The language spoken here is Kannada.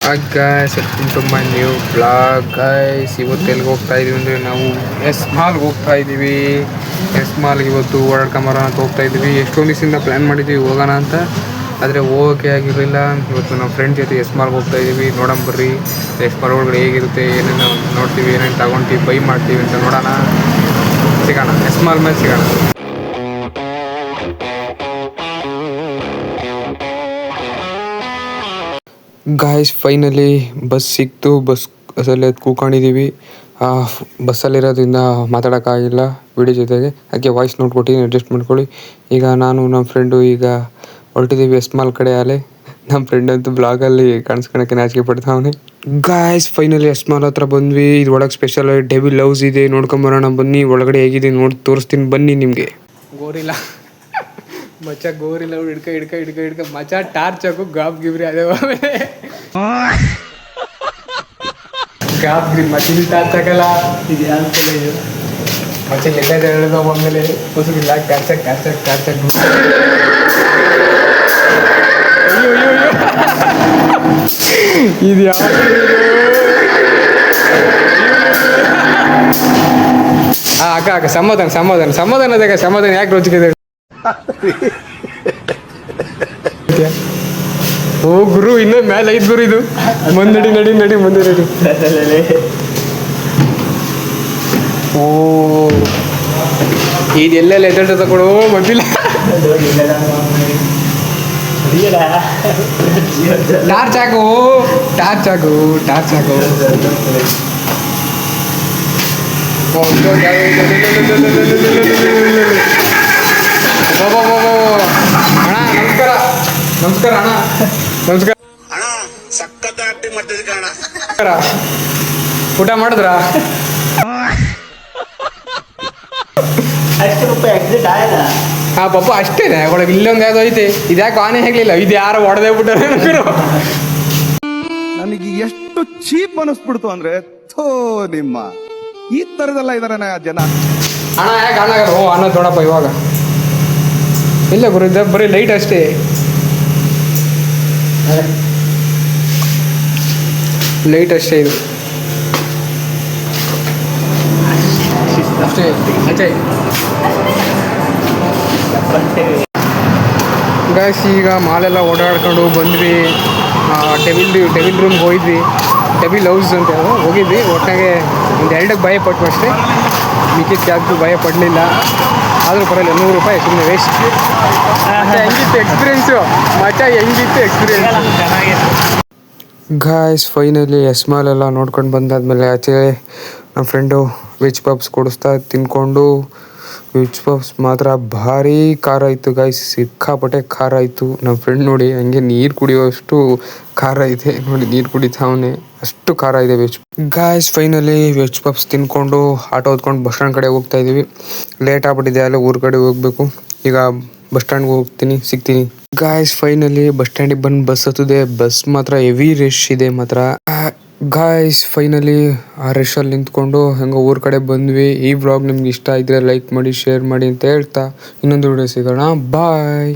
Guys welcome to my new blog. Guys ಇವತ್ತು ಎಲ್ಲಿಗೆ ಹೋಗ್ತಾ ಇದೀವಿ ಅಂದರೆ ನಾವು ಎಸ್ ಮಾಲ್ಗೆ ಹೋಗ್ತಾ ಇದ್ದೀವಿ. ಎಸ್ ಮಾಲ್ಗೆ ಇವತ್ತು ಓಡಾಡ್ಕೊಂಬರೋಣ ಅಂತ ಹೋಗ್ತಾ ಇದ್ದೀವಿ. ಎಷ್ಟೊಂದು ದಿವಸದಿಂದ ಪ್ಲ್ಯಾನ್ ಮಾಡಿದ್ದೀವಿ ಹೋಗೋಣ ಅಂತ, ಆದರೆ ಹೋಗೋಕ್ಕೆ ಆಗಿರಲಿಲ್ಲ. ಇವತ್ತು ನಮ್ಮ ಫ್ರೆಂಡ್ ಜೊತೆ ಎಸ್ ಮಾಲ್ಗೆ ಹೋಗ್ತಾ ಇದ್ದೀವಿ. ನೋಡೋಣ ಬರ್ರಿ ಎಸ್ ಮಾಲ್ ಒಳಗಡೆ ಹೇಗಿರುತ್ತೆ, ಏನೇನು ನೋಡ್ತೀವಿ, ಏನೇನು ತಗೊಳ್ತೀವಿ, ಬೈ ಮಾಡ್ತೀವಿ ಅಂತ ನೋಡೋಣ. ಸಿಗೋಣ ಎಸ್ ಮಾಲ್ ಮೇಲೆ ಸಿಗೋಣ. ಗಾಯ್ಸ್ ಫೈನಲಿ ಬಸ್ ಸಿಕ್ತು. ಬಸ್ಸಲ್ಲಿ ಕೂತ್ಕೊಂಡಿದ್ದೀವಿ. ಬಸ್ಸಲ್ಲಿರೋದ್ರಿಂದ ಮಾತಾಡೋಕ್ಕಾಗಿಲ್ಲ ವಿಡಿಯೋ ಜೊತೆಗೆ, ಅದಕ್ಕೆ ವಾಯ್ಸ್ ನೋಟ್ ಕೊಟ್ಟಿದ್ದೀನಿ, ಅಡ್ಜಸ್ಟ್ ಮಾಡ್ಕೊಳ್ಳಿ. ಈಗ ನಾನು ನಮ್ಮ ಫ್ರೆಂಡು ಈಗ ಹೊರಟಿದ್ದೀವಿ ಎಸ್ ಮಾಲ್ ಕಡೆ. ಅಲ್ಲೇ ನಮ್ಮ ಫ್ರೆಂಡ್ ಅಂತೂ ಬ್ಲಾಗಲ್ಲಿ ಕಾಣಿಸ್ಕೊಳಕ್ಕೆ ನಾಚಿಕೆ ಪಡ್ತಾವನೆ. ಗಾಯ್ಸ್ ಫೈನಲಿ ಎಸ್ ಮಾಲ್ ಹತ್ರ ಬಂದ್ವಿ. ಇದ್ರೊಳಗೆ ಸ್ಪೆಷಲ್ ಡೆವಿಲ್ ಹೌಸ್ ಇದೆ, ನೋಡ್ಕೊಂಬರೋಣ ಬನ್ನಿ. ಒಳಗಡೆ ಹೇಗಿದೆ ನೋಡಿ ತೋರಿಸ್ತೀನಿ ಬನ್ನಿ ನಿಮಗೆ. ಗೋರಿಲ್ಲ ಮಚ್ಚ, ಗೋರಿಲ್ಲ ಹಿಡ್ಕ ಮಚ್ಚ, ಟಾರ್ಚ್ ಹಾಕು, ಗಾಬ್ ಗಿಬ್ರಿ ಅದೇ ಗಾಬ್ ಗಿರಿ ಮಚ್ಚಿ ಟಾರ್ಚ್ ಹಾಕಲ್ಲ. ಇದು ಯಾವ ಮಚ್ಚ ಎಲ್ಲ ಹೇಳೋದು ಆಮೇಲೆ ಹೊಸಗಿಲ್ಲ. ಟಾರ್ಚಕ್ ಇದು ಯಾವ ಅಕ್ಕ ಸಮಾಧಾನ ಯಾಕೆ ರೋಚಿಕೆ ಓ ಗುರು, ಇನ್ನೂ ಮೇಲೆ ಐದು ಗುರು. ಇದು ನಡಿ ಮುಂದೆ ನಡಿ. ಓ ಇದೆಲ್ಲೆಲ್ಲ ಎದುರು ತಗೊಳ್ಳೋ ಗೊತ್ತಿಲ್ಲ. ಟಾರ್ಚ್ ಹಾಕು. ನಮಸ್ಕಾರ ಅಣ್ಣ. ಸಖತ್ ಆಕ್ಟಿಂಗ್ ಮಾಡ್ತಿದ್ದೆ ಕಣ. ಊಟ ಮಾಡಿದ್ರ? ಹಾ ಪಾಪ ಅಷ್ಟೇ ಒಳಗೆ. ಇಲ್ಲೊಂದು ಯಾವ್ದು ಐತೆ, ಇದ್ಯಾಕೆ ಆನೆ ಹೇಗ್ಲಿಲ್ಲ, ಇದು ಯಾರು ಹೊಡೆದೇ ಬಿಟ್ಟಾರೆ. ನನಗೆ ಎಷ್ಟು ಚೀಪ್ ಅನಿಸ್ಬಿಡ್ತು ಅಂದ್ರೆ, ಥೋ ನಿಮ್ಮ ಈ ತರದೆಲ್ಲ ಇದಾರೆ ಜನ. ಅಣ್ಣ ಯಾಕೆ ಅಣ್ಣ? ಓ ಅಣ್ಣ ನೋಡಪ್ಪ ಇವಾಗ ಇಲ್ಲ ಗುರು, ಇದ್ದ ಬರೀ ಲೈಟ್ ಅಷ್ಟೇ. ಲೈಟ್ ಅಷ್ಟೇ ಇದು ಅಷ್ಟೇ. ಗಾಯ್ಸ್ ಈಗ ಮಾಲೆಲ್ಲ ಓಡಾಡ್ಕೊಂಡು ಬಂದ್ವಿ. ಡೆವಿಲ್ ರೂಮ್ಗೆ ಹೋಗಿದ್ವಿ. ಡೆವಿಲ್ ಹೌಸ್ ಅಂತ ಹೋಗಿದ್ವಿ. ಒಟ್ಟಾಗೆ ಒಂದು 2ಕ್ಕೆ ಭಯ ಪಟ್ಟು ಅಷ್ಟೇ, ಮಿಕ್ಕಿದ ಯಾವ್ದು ಭಯ ಪಡಲಿಲ್ಲ. ಆದರೂ ಪರವಾಗಿಲ್ಲ, 100 ರೂಪಾಯಿ ಸುಮ್ಮನೆ ವೇಸ್ಟ್. ಹೆಂಗಿತ್ತು ಎಕ್ಸ್ಪೀರಿಯೆನ್ಸು ಮಚ್ಚ? ಗಾಯ್ಸ್ ಫೈನಲಿ ಎಸ್ ಮಾಲ್ ಎಲ್ಲ ನೋಡ್ಕೊಂಡು ಬಂದಾದ್ಮೇಲೆ ಆಚೆ ನಮ್ಮ ಫ್ರೆಂಡು ವೆಜ್ ಪಪ್ಸ್ ಕೊಡಿಸ್ತಾ ತಿನ್ಕೊಂಡು. ವೆಜ್ ಪಪ್ಸ್ ಮಾತ್ರ ಭಾರಿ ಖಾರ ಇತ್ತು ಗಾಯ್ಸ್, ಸಿಕ್ಕಾಪಟ್ಟೆ ಖಾರ ಇತ್ತು. ನಮ್ಮ ಫ್ರೆಂಡ್ ನೋಡಿ ಹಂಗೆ ನೀರು ಕುಡಿಯೋಷ್ಟು ಖಾರ ಇದೆ ನೋಡಿ, ನೀರು ಕುಡಿತಾವನೆ, ಅಷ್ಟು ಖಾರ ಇದೆ veg. Guys finally veg puffs ತಿನ್ಕೊಂಡು ಆಟೋ ಹೊತ್ಕೊಂಡು ಬಸ್ ಸ್ಟ್ಯಾಂಡ್ ಕಡೆ ಹೋಗ್ತಾ ಇದ್ದೀವಿ. ಲೇಟ್ ಆಗ್ಬಿಟ್ಟಿದೆ, ಅಲ್ಲೇ ಊರ ಕಡೆ ಹೋಗಬೇಕು. ಈಗ ಬಸ್ ಸ್ಟ್ಯಾಂಡ್ಗೆ ಹೋಗ್ತೀನಿ, ಸಿಗ್ತೀನಿ. ಗಾಯ್ಸ್ ಫೈನಲಿ ಬಸ್ ಸ್ಟ್ಯಾಂಡಿಗೆ ಬಂದು ಬಸ್ ಹತ್ತಿದೆ. ಬಸ್ ಮಾತ್ರ ಹೆವಿ ರಶ್ ಇದೆ ಮಾತ್ರ. ಗಾಯ್ಸ್ ಫೈನಲಿ ಆ ರಶಲ್ಲಿ ನಿಂತ್ಕೊಂಡು ಹೆಂಗೋ ಊರ ಕಡೆ ಬಂದ್ವಿ. ಈ ವ್ಲಾಗ್ ನಿಮ್ಗೆ ಇಷ್ಟ ಇದ್ರೆ ಲೈಕ್ ಮಾಡಿ, ಶೇರ್ ಮಾಡಿ ಅಂತ ಹೇಳ್ತಾ ಇನ್ನೊಂದು ವಿಡಿಯೋ ಸಿಗೋಣ. ಬಾಯ್.